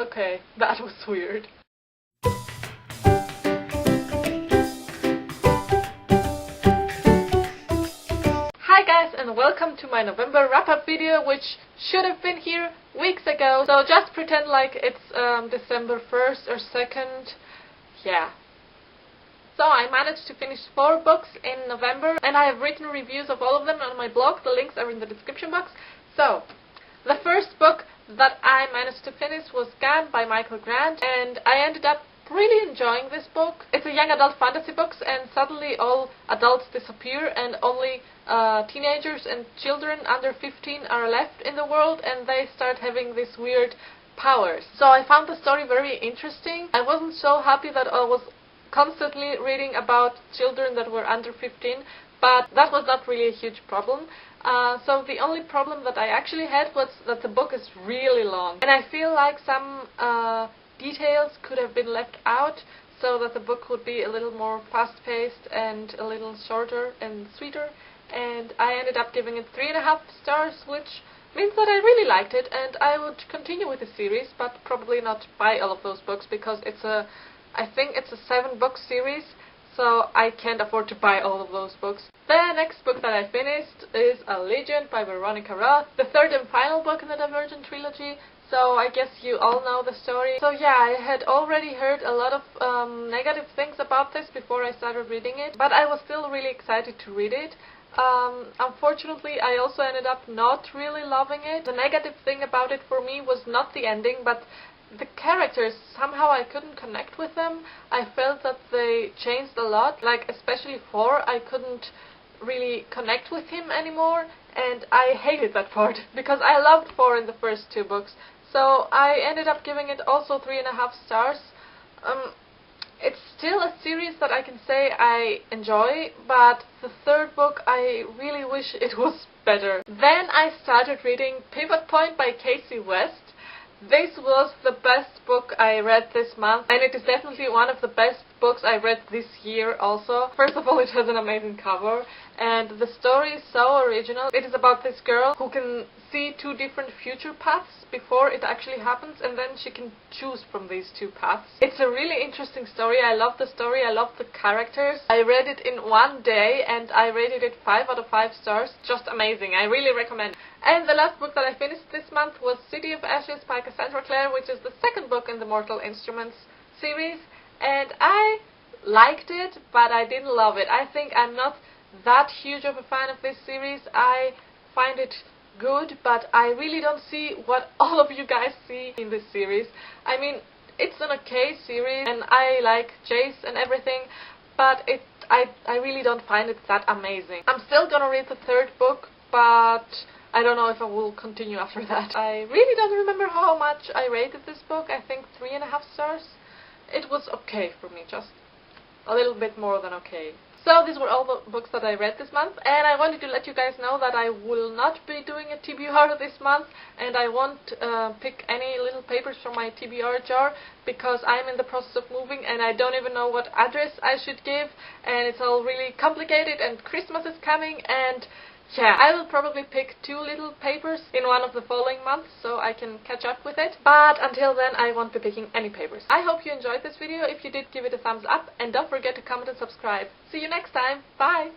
Okay, that was weird. Hi guys, and welcome to my November wrap-up video, which should have been here weeks ago. So just pretend like it's December 1st or 2nd. Yeah. So I managed to finish 4 books in November, and I have written reviews of all of them on my blog. The links are in the description box. So, the first book that I managed to finish was Gone by Michael Grant, and I ended up really enjoying this book. It's a young adult fantasy book, and suddenly all adults disappear and only teenagers and children under 15 are left in the world, and they start having these weird powers. So I found the story very interesting. I wasn't so happy that I was constantly reading about children that were under 15, but that was not really a huge problem. So the only problem that I actually had was that the book is really long, and I feel like some details could have been left out so that the book would be a little more fast-paced and a little shorter and sweeter, and I ended up giving it 3.5 stars, which means that I really liked it, and I would continue with the series, but probably not buy all of those books because I think it's a 7-book series, so I can't afford to buy all of those books. The next book that I finished is A Legend by Veronica Roth, the third and final book in the Divergent trilogy, so I guess you all know the story. So yeah, I had already heard a lot of negative things about this before I started reading it, but I was still really excited to read it. Unfortunately, I also ended up not really loving it. The negative thing about it for me was not the ending, but the characters. Somehow I couldn't connect with them. I felt that they changed a lot, like especially 4, I couldn't really connect with him anymore, and I hated that part because I loved 4 in the first 2 books. So I ended up giving it also 3.5 stars. It's still a series that I can say I enjoy, but the third book I really wish it was better. Then I started reading Pivot Point by Casey West. This was the best book I read this month, and it is definitely one of the best books I read this year also. First of all, it has an amazing cover, and the story is so original. It is about this girl who can see 2 different future paths before it actually happens, and then she can choose from these 2 paths. It's a really interesting story. I love the story, I love the characters. I read it in 1 day, and I rated it 5 out of 5 stars. Just amazing. I really recommend it. And the last book that I finished this month was City of Ashes by Cassandra Clare, which is the 2nd book in the Mortal Instruments series, and I liked it, but I didn't love it. I think I'm not that huge of a fan of this series. I find it good, but I really don't see what all of you guys see in this series. I mean, it's an okay series, and I like Jace and everything, but I really don't find it that amazing. I'm still gonna read the 3rd book, but I don't know if I will continue after that. I really don't remember how much I rated this book. I think 3.5 stars. It was okay for me, just a little bit more than okay. So these were all the books that I read this month, and I wanted to let you guys know that I will not be doing a TBR this month, and I won't pick any little papers from my TBR jar because I'm in the process of moving and I don't even know what address I should give, and it's all really complicated, and Christmas is coming, and yeah, I will probably pick 2 little papers in one of the following months so I can catch up with it. But until then, I won't be picking any papers. I hope you enjoyed this video. If you did, give it a thumbs up and don't forget to comment and subscribe. See you next time. Bye!